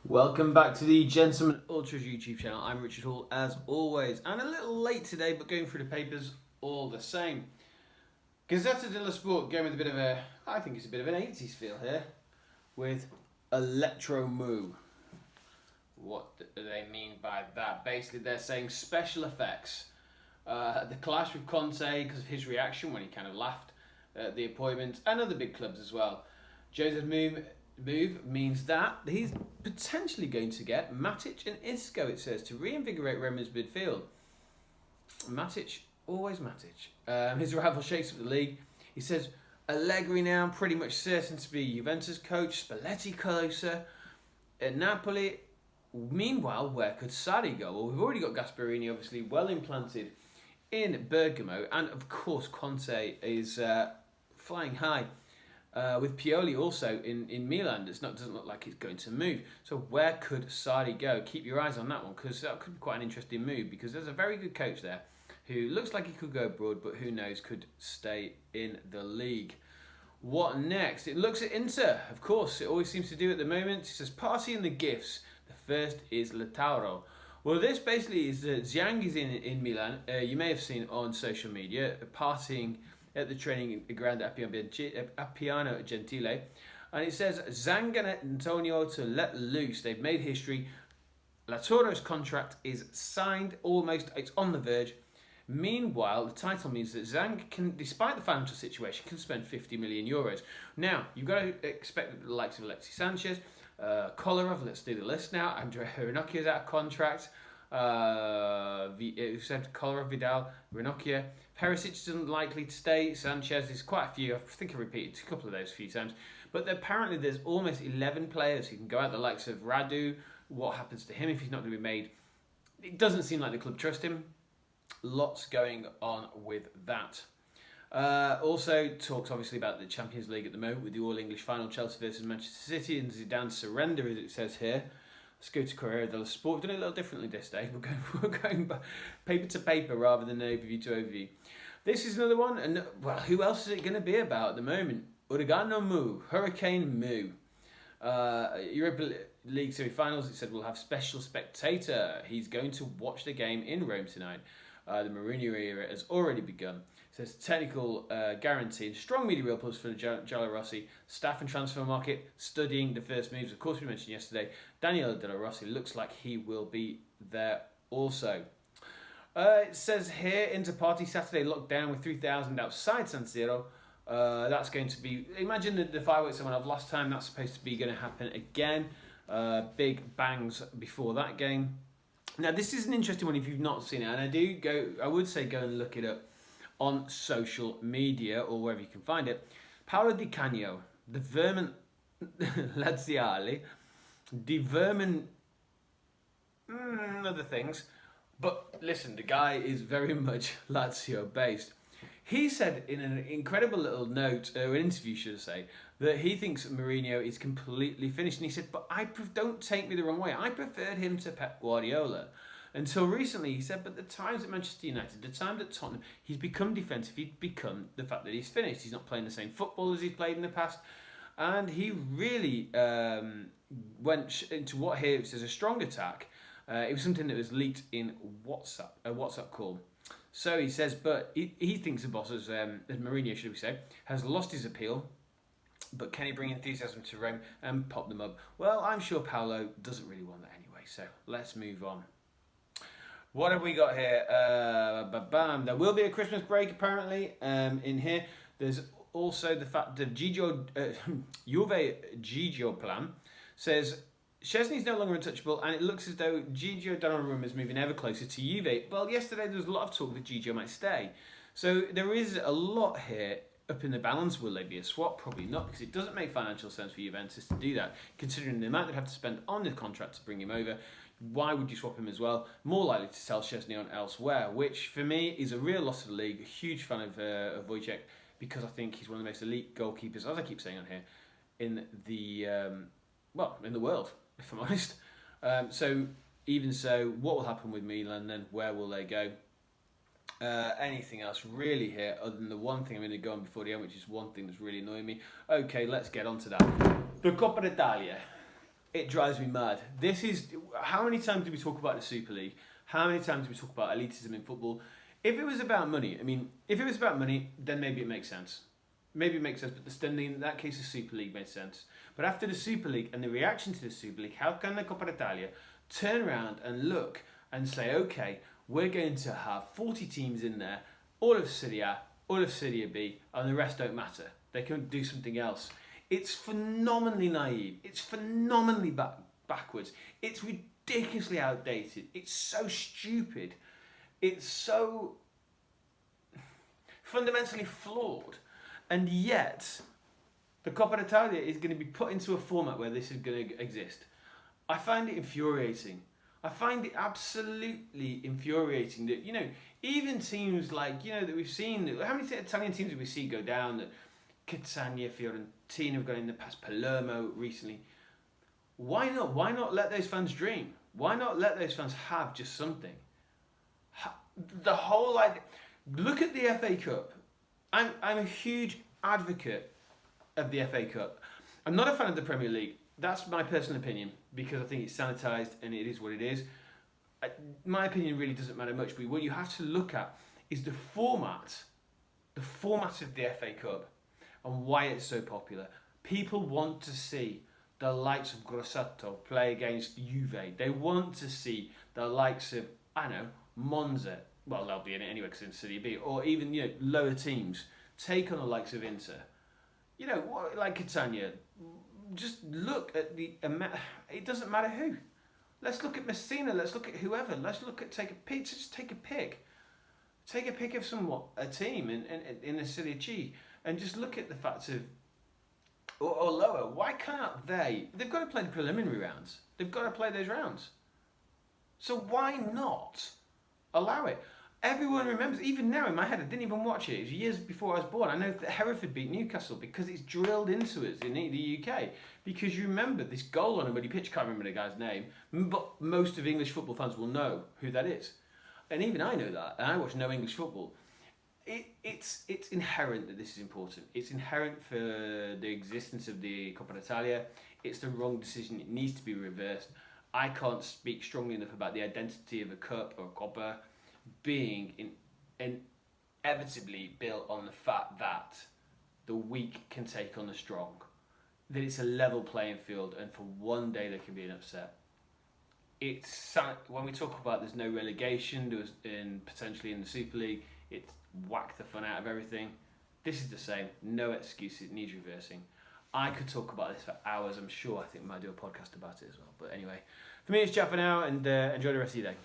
Welcome back to the Gentleman Ultras YouTube channel. I'm Richard Hall as always, and a little late today, but going through the papers all the same. Gazzetta dello Sport going with a bit of I think it's a bit of an 80s feel here, with Electro Moo. What do they mean by that? Basically, they're saying special effects. The clash with Conte because of his reaction when he kind of laughed at the appointment, and other big clubs as well. Jose move means that he's potentially going to get Matic and Isco, it says, to reinvigorate Roma's midfield. Matic, always Matic. His rival shakes up the league. He says Allegri now pretty much certain to be Juventus coach, Spalletti closer. At Napoli, meanwhile, where could Sarri go? Well, we've already got Gasperini, obviously, well implanted in Bergamo, and of course Conte is flying high. With Pioli also in Milan, doesn't look like he's going to move. So where could Sarri go? Keep your eyes on that one, because that could be quite an interesting move, because there's a very good coach there who looks like he could go abroad, but who knows, could stay in the league. What next? It looks at Inter, of course. It always seems to do at the moment. It says party and the gifts. The first is Lautaro. Well, this basically is Zhang is in Milan. You may have seen on social media, partying at the training ground at Appiano Gentile. And it says, Zhang and Antonio to let loose. They've made history. Lautaro's contract is signed almost. It's on the verge. Meanwhile, the title means that Zhang can, despite the financial situation, can spend 50 million euros. Now, you've got to expect the likes of Alexis Sanchez, Kolarov, let's do the list now. Andrea Ranocchia is out of contract. Kolarov, Vidal, Ranocchia. Perisic isn't likely to stay. Sanchez is quite a few. I think I repeated a couple of those a few times. But apparently there's almost 11 players who can go out, the likes of Radu. What happens to him if he's not going to be made? It doesn't seem like the club trust him. Lots going on with that. Also talks obviously about the Champions League at the moment with the All-English final, Chelsea versus Manchester City, and Zidane's surrender, as it says here. Let's go to Corriere dello Sport. We've done it a little differently this day. We're going paper to paper rather than overview to overview. This is another one, and well, who else is it going to be about at the moment? Uragano Mu, Hurricane Mu. Europa League semi-finals, it said we'll have special spectator. He's going to watch the game in Rome tonight. The Mourinho era has already begun. It says technical guarantee, strong media real plus for the Giallorossi staff and transfer market, studying the first moves. Of course, we mentioned yesterday, Daniele De La Rossi looks like he will be there also. It says here, Inter party Saturday lockdown with 3,000 outside San Siro. That's going to be, imagine the fireworks that went off last time, that's supposed to be going to happen again. Big bangs before that game. Now, this is an interesting one if you've not seen it, and I would say go and look it up on social media or wherever you can find it. Paolo Di Canio, the vermin laziali, the vermin other things, but listen, the guy is very much Lazio based. He said in an incredible little note, or an interview should I say, that he thinks Mourinho is completely finished. And he said, but don't take me the wrong way, I preferred him to Pep Guardiola. Until recently, he said, but the times at Manchester United, the times at Tottenham, he's become defensive. He's become the fact that he's finished. He's not playing the same football as he's played in the past. And he really went into what here says a strong attack. It was something that was leaked in a WhatsApp call. So he says, but he thinks the boss, as Mourinho should we say, has lost his appeal. But can he bring enthusiasm to Rome and pop them up? Well, I'm sure Paolo doesn't really want that anyway. So let's move on. What have we got here? There will be a Christmas break apparently in here. There's also the fact that Juve Gigio plan says Szczesny's no longer untouchable, and it looks as though Gigio Donnarumma is moving ever closer to Juve. Well, yesterday there was a lot of talk that Gigio might stay. So there is a lot here up in the balance. Will they be a swap? Probably not, because it doesn't make financial sense for Juventus to do that, considering the amount they'd have to spend on the contract to bring him over. Why would you swap him as well? More likely to sell Szczesny on elsewhere, which for me is a real loss to the league. A huge fan of Wojciech, because I think he's one of the most elite goalkeepers, as I keep saying on here, in the in the world, if I'm honest. So even so, what will happen with Milan then? Where will they go? Anything else really here other than the one thing I'm going to go on before the end, which is one thing that's really annoying me. Okay, let's get on to that. The Coppa d'Italia. It drives me mad. This is how many times do we talk about the Super League? How many times do we talk about elitism in football? If it was about money, I mean, if it was about money, then maybe it makes sense. Maybe it makes sense, but in that case, the Super League made sense. But after the Super League and the reaction to the Super League, how can the Coppa d'Italia turn around and look and say, okay, we're going to have 40 teams in there, all of Serie A, all of Serie B, and the rest don't matter. They can do something else. It's phenomenally naive. It's phenomenally backwards. It's ridiculously outdated. It's so stupid. It's so fundamentally flawed. And yet, the Coppa d'Italia is going to be put into a format where this is going to exist. I find it infuriating. I find it absolutely infuriating that, even teams like, that we've seen, how many Italian teams do we see go down? That Catania, Fiorentina have gone in the past, Palermo recently. Why not? Why not let those fans dream? Why not let those fans have just something? The whole idea. Look at the FA Cup. I'm a huge advocate of the FA Cup. I'm not a fan of the Premier League. That's my personal opinion because I think it's sanitised and it is what it is. My opinion really doesn't matter much, but what you have to look at is the format of the FA Cup and why it's so popular. People want to see the likes of Grosseto play against Juve. They want to see the likes of, Monza. Well, they'll be in it anyway because it's in Serie B. Or even, lower teams take on the likes of Inter. Like Catania. Just look at it doesn't matter who. Let's look at Messina. Let's look at whoever. Let's look at take a pick. Take a pick of a team in the Serie G, and just look at the fact of or lower. Why can't they? They've got to play the preliminary rounds. They've got to play those rounds. So why not allow it? Everyone remembers, even now in my head, I didn't even watch it. It was years before I was born. I know that Hereford beat Newcastle because it's drilled into us in the UK. Because you remember this goal on a muddy pitch, can't remember the guy's name, but most of English football fans will know who that is. And even I know that, and I watch no English football. It's inherent that this is important. It's inherent for the existence of the Coppa d'Italia. It's the wrong decision. It needs to be reversed. I can't speak strongly enough about the identity of a cup or a Coppa being inevitably built on the fact that the weak can take on the strong, that it's a level playing field, and for one day there can be an upset. It's when we talk about there's no relegation, there was potentially in the Super League, it's whacked the fun out of everything. This is the same, no excuse, it needs reversing. I could talk about this for hours, I'm sure. I think we might do a podcast about it as well. But anyway, for me it's chat for now, and enjoy the rest of your day.